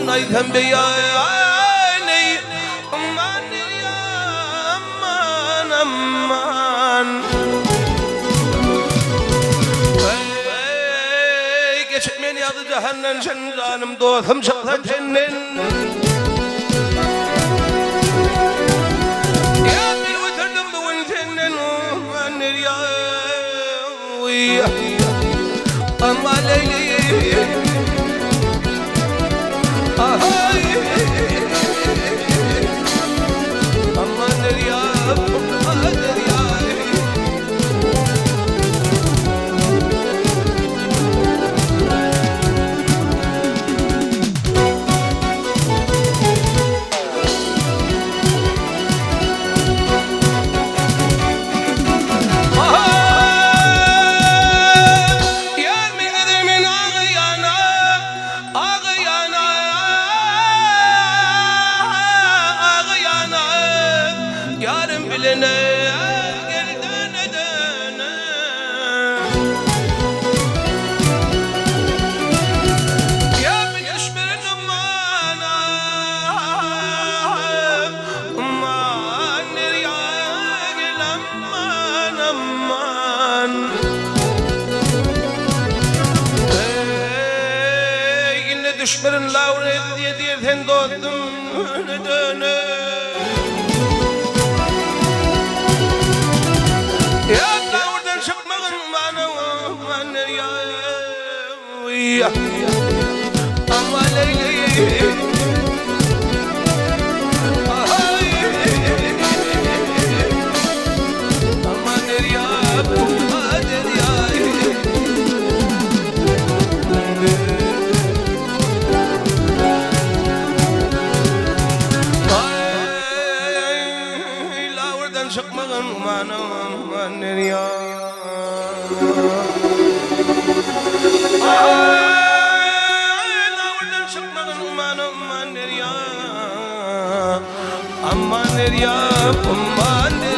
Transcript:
نايثم بياني أمان يا أمان أمان كشف من يا جهنم شنزانم دوثم شقة جنن يا بي وتردم بونتنن أمان يا ويا أما ليلي أما الرياض أما الرياض düşmerin lavret diye sen dostum döne ya lavretten çıkmağın bana ya ama Leyli ama nerya çıkmağın manım nerya lavretten çıkmağın manım nerya aman nerya aman